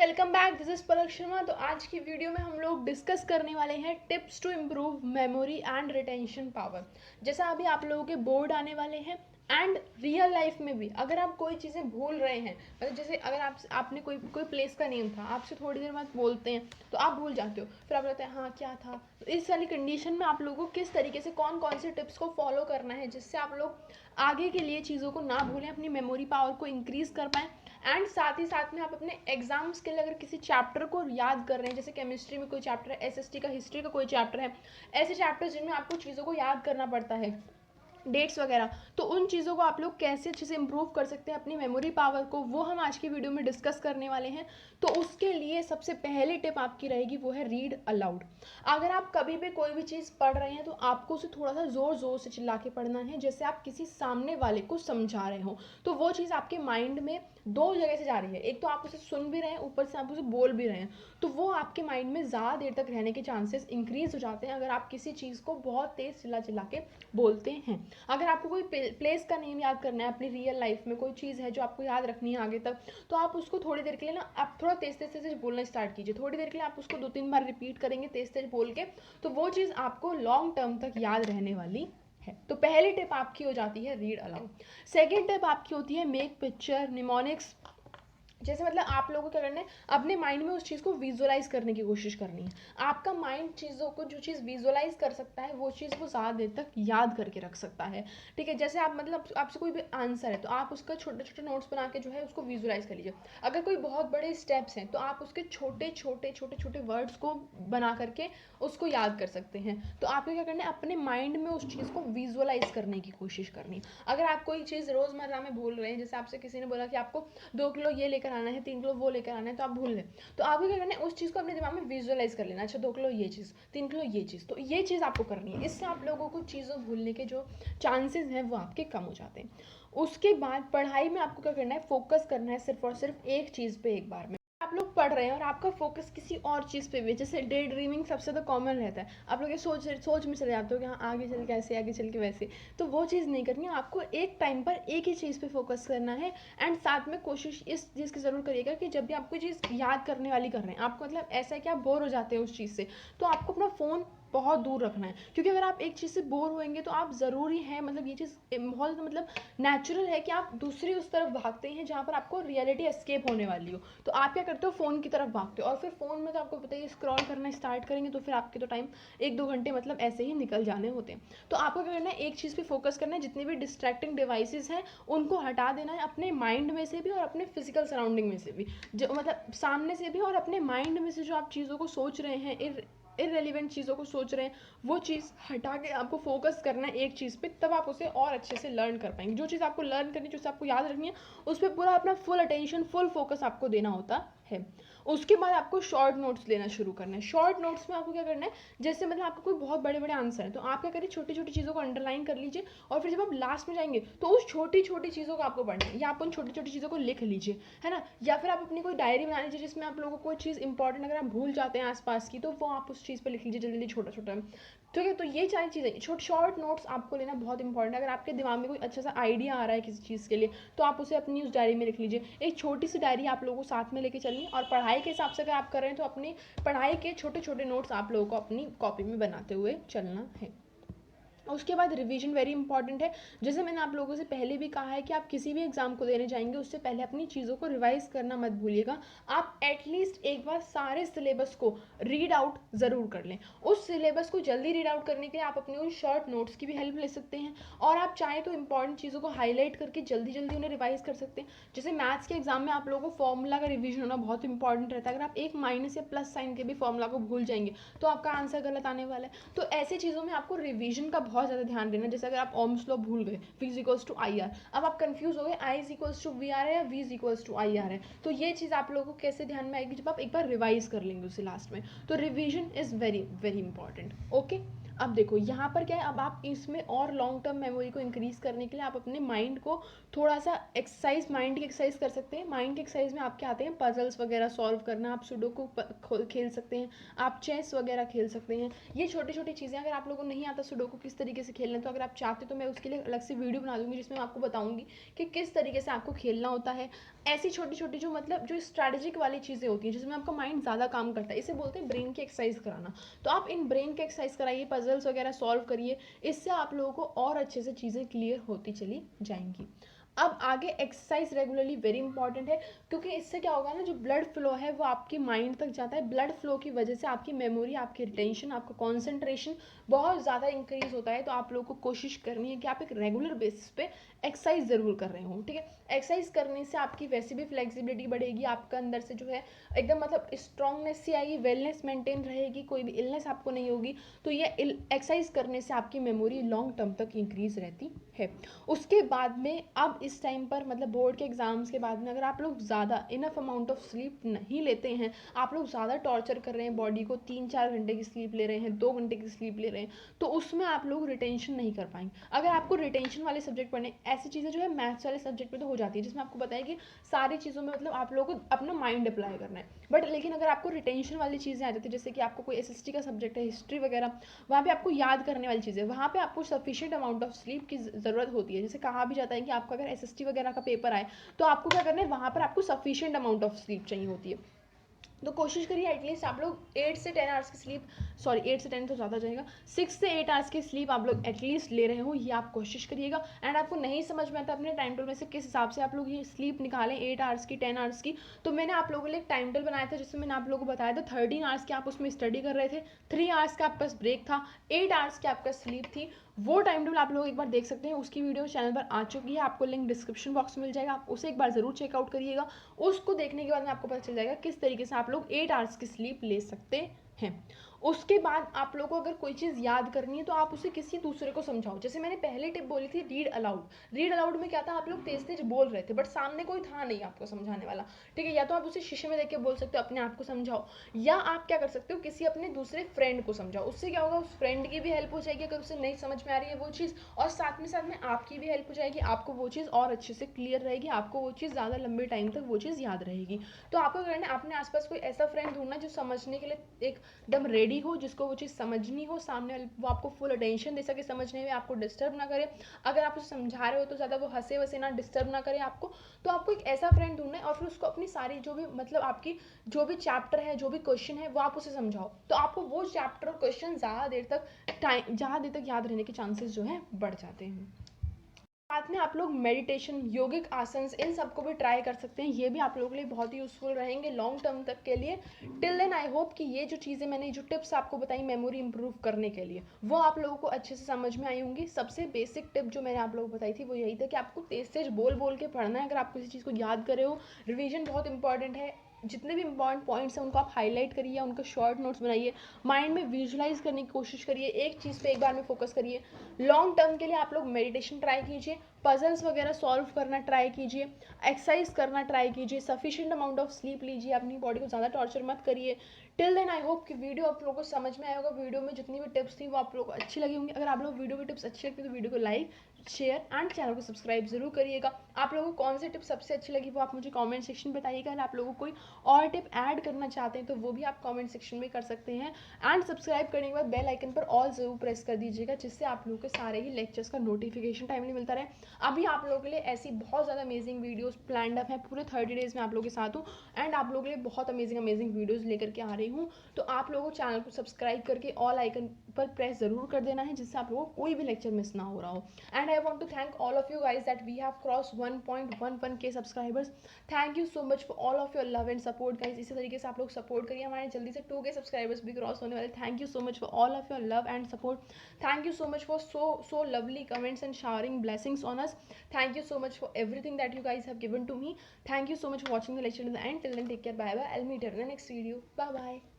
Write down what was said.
Welcome back. This is Palak Sharma. तो आज की वीडियो में हम लोग डिस्कस करने वाले हैं tips to improve memory and retention power. जैसा अभी आप लोगों के बोर्ड आने वाले हैं एंड रियल लाइफ में भी अगर आप कोई चीज़ें भूल रहे हैं, मतलब जैसे अगर आपने कोई कोई प्लेस का नेम था, आपसे थोड़ी देर बाद बोलते हैं तो आप भूल जाते हो, फिर आप कहते हैं हाँ क्या था। तो इस वाली कंडीशन में आप लोगों को किस तरीके से कौन कौन से टिप्स को फॉलो करना है जिससे आप लोग आगे के लिए चीज़ों को ना भूलें, अपनी मेमोरी पावर को इंक्रीज़ कर पाएँ एंड साथ ही साथ में आप अपने एग्जाम्स के लिए अगर किसी चैप्टर को याद कर रहे हैं, जैसे केमिस्ट्री में कोई चैप्टर है, एसएसटी का हिस्ट्री का कोई चैप्टर है, ऐसे चैप्टर्स जिनमें आपको चीज़ों को याद करना पड़ता है, डेट्स वगैरह, तो उन चीज़ों को आप लोग कैसे अच्छे से इंप्रूव कर सकते हैं अपनी मेमोरी पावर को, वो हम आज की वीडियो में डिस्कस करने वाले हैं। तो उसके लिए सबसे पहली टिप आपकी रहेगी वो है रीड अलाउड। अगर आप कभी भी कोई भी चीज़ पढ़ रहे हैं तो आपको उसे थोड़ा सा ज़ोर ज़ोर से चिल्ला के पढ़ना है, जैसे आप किसी सामने वाले को समझा रहे हो। तो वो चीज़ आपके माइंड में दो जगह से जा रही है, एक तो आप उसे सुन भी रहे हैं, ऊपर से आप उसे बोल भी रहे हैं, तो वो आपके माइंड में ज़्यादा देर तक रहने के चांसेस इंक्रीज हो जाते हैं अगर आप किसी चीज़ को बहुत तेज़ चिल्ला चिल्ला के बोलते हैं। अगर आपको कोई प्लेस का नेम याद करना है, अपनी रियल लाइफ में कोई चीज़ है जो आपको याद रखनी है आगे तक, तो आप उसको थोड़ी देर के लिए ना आप थोड़ा तेज तेज तेज बोलना स्टार्ट कीजिए। थोड़ी देर के लिए आप उसको 2-3 बार रिपीट करेंगे तेज तेज बोल के, तो वो चीज़ आपको लॉन्ग टर्म तक याद रहने वाली है। तो पहली टिप आपकी हो जाती है रीड अलाउड। सेकेंड टिप आपकी होती है मेक पिक्चर निमोनिक्स। जैसे मतलब आप लोगों को क्या करना है, अपने माइंड में उस चीज़ को विजुअलाइज करने की कोशिश करनी है। आपका माइंड चीज़ों को जो चीज़ विजुअलाइज कर सकता है वो चीज़ वो ज़्यादा देर तक याद करके रख सकता है। ठीक है, जैसे आप मतलब आपसे कोई भी आंसर है तो आप उसका छोटे छोटे नोट्स बना के जो है उसको विजुअलाइज कर लीजिए। अगर कोई बहुत बड़े स्टेप्स हैं तो आप उसके छोटे छोटे छोटे छोटे वर्ड्स को बना करके उसको याद कर सकते हैं। तो आपको क्या करना है, अपने माइंड में उस चीज़ को विजुअलाइज करने की कोशिश करनी। अगर आप कोई चीज़ रोज़मर्रा में भूल रहे हैं, जैसे आपसे किसी ने बोला कि आपको 2 किलो ये लेकर आना है, 3 किलो वो लेकर आना है, तो आप भूल गए, तो आपको क्या करना है, उस चीज़ को अपने दिमाग में विजुअलाइज कर लेना। अच्छा 2 किलो ये चीज़, 3 किलो ये चीज़, तो ये चीज़ आपको करनी है। इससे आप लोगों को चीज़ों भूलने के जो चांसेस हैं वो आपके कम हो जाते हैं। उसके बाद पढ़ाई में आपको क्या करना है, फोकस करना है सिर्फ और सिर्फ एक चीज़ पे एक बार में। आप लोग पढ़ रहे हैं और आपका फोकस किसी और चीज़ पे भी है, जैसे डे ड्रीमिंग सबसे तो कॉमन रहता है, आप लोग ये सोच में चले जाते हो कि हाँ आगे चल के ऐसे, आगे चल के वैसे, तो वो चीज़ नहीं करनी है। आपको एक टाइम पर एक ही चीज़ पे फोकस करना है एंड साथ में कोशिश इस चीज़ की ज़रूर करिएगा कि जब भी आप कोई चीज़ याद करने वाली कर रहे हैं, आपको मतलब ऐसा है कि आप बोर हो जाते हैं उस चीज़ से, तो आपको अपना फ़ोन बहुत दूर रखना है। क्योंकि अगर आप एक चीज़ से बोर होएंगे तो आप ज़रूरी है, मतलब ये चीज़ बहुत मतलब नेचुरल है कि आप दूसरी उस तरफ भागते हैं जहाँ पर आपको रियलिटी एस्केप होने वाली हो, तो आप क्या करते हो, फ़ोन की तरफ भागते हो। और फिर फ़ोन में तो आपको पता ही, स्क्रॉल करना स्टार्ट करेंगे तो फिर आपके तो टाइम 1-2 घंटे मतलब ऐसे ही निकल जाने होते हैं। तो आपको क्या करना है, एक चीज़ पे फोकस करना है, जितने भी डिस्ट्रैक्टिंग डिवाइसेस हैं उनको हटा देना है, अपने माइंड में से भी और अपने फिजिकल सराउंडिंग में से भी, जो मतलब सामने से भी और अपने माइंड में से जो आप चीज़ों को सोच रहे हैं, इररेलेवेंट चीज़ों को सोच रहे हैं, वो चीज़ हटा के आपको फोकस करना है एक चीज़ पे, तब आप उसे और अच्छे से लर्न कर पाएंगे। जो चीज़ आपको लर्न करनी है, जो चीज़ आपको याद रखनी है, उस पर पूरा अपना फुल अटेंशन, फुल फोकस आपको देना होता है। उसके बाद आपको शॉर्ट नोट्स लेना शुरू करना है। शॉर्ट नोट्स में आपको क्या करना है, जैसे मतलब आपको कोई बहुत बड़े बड़े आंसर है तो आप क्या करिए, छोटी छोटी चीज़ों को अंडरलाइन कर लीजिए, और फिर जब आप लास्ट में जाएंगे तो उस छोटी छोटी चीज़ों को आपको पढ़ना है, या आप उन छोटी छोटी चीज़ों को लिख लीजिए, है ना। या फिर आप अपनी कोई डायरी बना लीजिए जिसमें आप लोगों को कोई चीज़ इंपॉर्टेंट अगर आप भूल जाते हैं आसपास की, तो वो आप उस चीज़ पर लिख लीजिए जल्दी छोटा छोटा। ठीक है, तो ये सारी चीज़ें, शॉर्ट नोट्स आपको लेना बहुत इंपॉर्टेंट है। अगर आपके दिमाग में कोई अच्छा सा आइडिया आ रहा है किसी चीज़ के लिए, तो आप उसे अपनी उस डायरी में लिख लीजिए। एक छोटी सी डायरी आप लोगों को साथ में लेके चलनी है, और पढ़ाई के हिसाब से अगर आप कर रहे हैं तो अपनी पढ़ाई के छोटे छोटे नोट्स आप लोगों को अपनी कॉपी में बनाते हुए चलना है। उसके बाद रिवीजन वेरी इंपॉर्टेंट है। जैसे मैंने आप लोगों से पहले भी कहा है कि आप किसी भी एग्जाम को देने जाएंगे उससे पहले अपनी चीज़ों को रिवाइज करना मत भूलिएगा। आप एटलीस्ट एक बार सारे सिलेबस को रीड आउट ज़रूर कर लें। उस सिलेबस को जल्दी रीड आउट करने के लिए आप अपने उन शॉर्ट नोट्स की भी हेल्प ले सकते हैं, और आप चाहें तो इंपॉर्टेंट चीज़ों को हाईलाइट करके जल्दी जल्दी उन्हें रिवाइज कर सकते हैं। जैसे मैथ्स के एग्जाम में आप लोगों को फॉर्मूला का रिवीजन होना बहुत इंपॉर्टेंट रहता है। अगर आप एक माइनस या प्लस साइन के भी फॉर्मूला को भूल जाएंगे तो आपका आंसर गलत आने वाला है। तो ऐसी चीज़ों में आपको रिवीजन का बहुत ज़्यादा ध्यान देना। जैसे अगर आप ओम्स लॉ भूल गए, V is equals to I R, अब आप कंफ्यूज हो गए, I is equals to V R है या V is equals to I R है, तो ये चीज़ आप लोगों को कैसे ध्यान में आएगी, जब आप एक बार रिवाइज कर लेंगे उसे लास्ट में। तो revision is very very important. Okay, अब देखो यहाँ पर क्या है, अब आप इसमें और लॉन्ग टर्म मेमोरी को इंक्रीज करने के लिए आप अपने माइंड को थोड़ा सा एक्सरसाइज, माइंड की एक्सरसाइज कर सकते हैं। माइंड की एक्सरसाइज में आपके आते हैं पजल्स वगैरह सॉल्व करना, आप सुडोकू खेल सकते हैं, आप चेस वगैरह खेल सकते हैं। ये छोटी छोटी चीज़ें, अगर आप लोगों को नहीं आता सुडोकू किस तरीके से खेलना है, तो अगर आप चाहते तो मैं उसके लिए अलग से वीडियो बना दूंगी जिसमें मैं आपको बताऊंगी कि किस तरीके से आपको खेलना होता है। ऐसी छोटी छोटी जो मतलब जो स्ट्रैटेजिक वाली चीज़ें होती हैं जिसमें आपका माइंड ज़्यादा काम करता है, इसे बोलते हैं ब्रेन की एक्सरसाइज कराना। तो आप इन ब्रेन की एक्सरसाइज कराइए, पजल्स वगैरह सॉल्व करिए, इससे आप लोगों को और अच्छे से चीज़ें क्लियर होती चली जाएंगी। अब आगे एक्सरसाइज रेगुलरली वेरी इंपॉर्टेंट है, क्योंकि इससे क्या होगा ना, जो ब्लड फ्लो है वो आपकी माइंड तक जाता है। ब्लड फ्लो की वजह से आपकी मेमोरी, आपकी रिटेंशन, आपका कॉन्सेंट्रेशन बहुत ज़्यादा इंक्रीज होता है। तो आप लोगों को कोशिश करनी है कि आप एक रेगुलर बेसिस पे एक्सरसाइज ज़रूर कर रहे हो, ठीक है। एक्सरसाइज करने से आपकी वैसे भी फ्लेक्सिबिलिटी बढ़ेगी, आपका अंदर से जो है एकदम मतलब स्ट्रांगनेस सी आएगी, वेलनेस मेंटेन रहेगी, कोई भी इलनेस आपको नहीं होगी। तो ये एक्सरसाइज करने से आपकी मेमोरी लॉन्ग टर्म तक इंक्रीज रहती है। उसके बाद में अब इस टाइम पर मतलब बोर्ड के एग्जाम्स के बाद में अगर आप लोग ज़्यादा इनफ अमाउंट ऑफ स्लीप नहीं लेते हैं, आप लोग ज़्यादा टॉर्चर कर रहे हैं बॉडी को, 3-4 घंटे की स्लीप ले रहे हैं, 2 घंटे की स्लीप ले रहे हैं, तो उसमें आप लोग रिटेंशन नहीं कर पाएंगे। अगर आपको रिटेंशन वाले सब्जेक्ट पढ़ने, ऐसी चीज़ें जो है मैथ्स वाले सब्जेक्ट में तो हो जाती है जिसमें आपको पता है कि सारी चीज़ों में मतलब आप लोगों को अपना माइंड अप्लाई करना है। बट लेकिन अगर आपको रिटेंशन वाली चीज़ें आ जाती है, जैसे कि आपको कोई एसएसटी का सब्जेक्ट है, हिस्ट्री वगैरह, वहाँ पे आपको याद करने वाली चीज़ें, वहाँ पे आपको सफिशिएंट अमाउंट ऑफ स्लीप की ज़रूरत होती है। जैसे कहा भी जाता है कि आपका अगर एसएसटी वगैरह का पेपर आए तो आपको क्या करना है, वहाँ पर आपको सफिशिएंट अमाउंट ऑफ स्लीप चाहिए होती है। तो कोशिश करिए एटलीस्ट आप लोग 8 से 10 आवर्स की स्लीप, सॉरी 8 से 10 तो ज़्यादा जाएगा, 6 से 8 आवर्स की स्लीप आप लोग एटलीस्ट ले रहे हो, ये आप कोशिश करिएगा। एंड आपको नहीं समझ में आता अपने टाइम टेबल में से किस हिसाब से आप लोग ये स्लीप निकालें 8 आवर्स की, 10 आवर्स की, तो मैंने आप लोगों के लिए एक टाइम टेबल बनाया था जिसमें मैंने आप लोगों को बताया था 13 आवर्स की आप उसमें स्टडी कर रहे थे, 3 आवर्स का आपका ब्रेक था, 8 आवर्स की आपका स्लीप थी। वो टाइम टेबल आप लोग एक बार देख सकते हैं, उसकी वीडियो चैनल पर आ चुकी है, आपको लिंक डिस्क्रिप्शन बॉक्स में मिल जाएगा, आप उसे एक बार ज़रूर चेकआउट करिएगा। उसको देखने के बाद में आपको पता चल जाएगा किस तरीके से आप लोग 8 आवर्स की स्लीप ले सकते हैं। उसके बाद आप लोगों को अगर कोई चीज़ याद करनी है तो आप उसे किसी दूसरे को समझाओ। जैसे मैंने पहले टिप बोली थी रीड अलाउड, रीड अलाउड में क्या था, आप लोग तेज तेज बोल रहे थे बट सामने कोई था नहीं आपको समझाने वाला, ठीक है। या तो आप उसे शीशे में देख के बोल सकते हो, अपने आप को समझाओ, या आप क्या कर सकते हो, किसी अपने दूसरे फ्रेंड को समझाओ। उससे क्या होगा, उस फ्रेंड की भी हेल्प हो जाएगी अगर उसे नहीं समझ में आ रही है वो चीज़, और साथ में आपकी भी हेल्प हो जाएगी, आपको वो चीज़ और अच्छे से क्लियर रहेगी, आपको वो चीज़ ज़्यादा लंबे टाइम तक वो चीज़ याद रहेगी। तो आपको करना है अपने आसपास कोई ऐसा फ्रेंड ढूंढना जो समझने के लिए एकदम रेडी हो, जिसको वो चीज़ समझनी हो, सामने वाले वो आपको फुल अटेंशन दे सके समझने में, आपको डिस्टर्ब ना करे। अगर आप उसे समझा रहे हो तो ज़्यादा वो हंसे वसे ना, डिस्टर्ब ना करे आपको। तो आपको एक ऐसा फ्रेंड ढूंढना है और फिर उसको अपनी सारी जो भी मतलब आपकी जो भी चैप्टर है, जो भी क्वेश्चन है, वो आप उसे समझाओ। तो आपको वो चैप्टर और क्वेश्चन ज़्यादा देर तक याद रहने के चांसेस जो है बढ़ जाते हैं। साथ में आप लोग मेडिटेशन, योगिक आसन्स, इन सबको भी ट्राई कर सकते हैं, ये भी आप लोगों के लिए बहुत ही यूजफुल रहेंगे लॉन्ग टर्म तक के लिए। टिल देन आई होप कि ये जो चीज़ें मैंने जो टिप्स आपको बताई मेमोरी इंप्रूव करने के लिए, वो आप लोगों को अच्छे से समझ में आई होंगी। सबसे बेसिक टिप जो मैंने आप लोगों को बताई थी वो यही था कि आपको तेज तेज बोल बोल के पढ़ना है। अगर आप किसी चीज़ को याद कर रहे हो, रिविजन बहुत इंपॉर्टेंट है, जितने भी इंपॉर्टेंट पॉइंट्स हैं उनको आप हाईलाइट करिए, उनका शॉर्ट नोट्स बनाइए, माइंड में विजुलाइज करने की कोशिश करिए, एक चीज़ पे एक बार में फोकस करिए। लॉन्ग टर्म के लिए आप लोग मेडिटेशन ट्राई कीजिए, पजल्स वगैरह सॉल्व करना ट्राई कीजिए, एक्सरसाइज करना ट्राई कीजिए, सफिशिएंट अमाउंट ऑफ स्लीप लीजिए, अपनी बॉडी को ज़्यादा टॉर्चर मत करिए। टिल देन आई होप कि वीडियो आप लोगों को समझ में आया होगा, वीडियो में जितनी भी टिप्स थी वो आप लोगों को अच्छी लगी होंगी। अगर आप लोग वीडियो की टिप्स अच्छी लगती है तो वीडियो को लाइक, शेयर एंड चैनल को सब्सक्राइब जरूर करिएगा। आप लोगों को कौन सी टिप सबसे अच्छी लगी वो आप मुझे कमेंट सेक्शन में बताइएगा। अगर आप लोगों को कोई और टिप ऐड करना चाहते हैं तो वो भी आप कमेंट सेक्शन में कर सकते हैं। एंड सब्सक्राइब करने के बाद बेल आइकन पर ऑल जरूर प्रेस कर दीजिएगा, जिससे आप लोगों के सारे ही लेक्चर्स का नोटिफिकेशन टाइमली मिलता रहे। अभी आप लोगों के लिए ऐसी बहुत ज़्यादा अमेजिंग वीडियोस प्लान्ड अप है, पूरे 30 डेज में आप लोगों के साथ हूँ एंड आप लोगों के लिए बहुत अमेजिंग वीडियोस लेकर के आ रही हूँ। तो आप लोगों को चैनल को सब्सक्राइब करके ऑल आइकन पर प्रेस जरूर कर देना है, जिससे आप लोगों को कोई भी लेक्चर मिस ना हो रहा हो। And I want to thank all of you guys that we have crossed 1.11k subscribers. Thank you so much for all of your love and support guys. इसी तरीके से आप लोग सपोर्ट करिए, हमारे जल्दी से 2k सब्सक्राइबर्स भी क्रॉस होने वाले। Thank you so much for all of your love and support. Thank you so much for so lovely comments and showering blessings on us. Thank you so much for everything that you guys have given to me. Thank you so much for watching the lecture to the end. Till then, take care, bye bye. I'll meet you in the next video. Bye bye.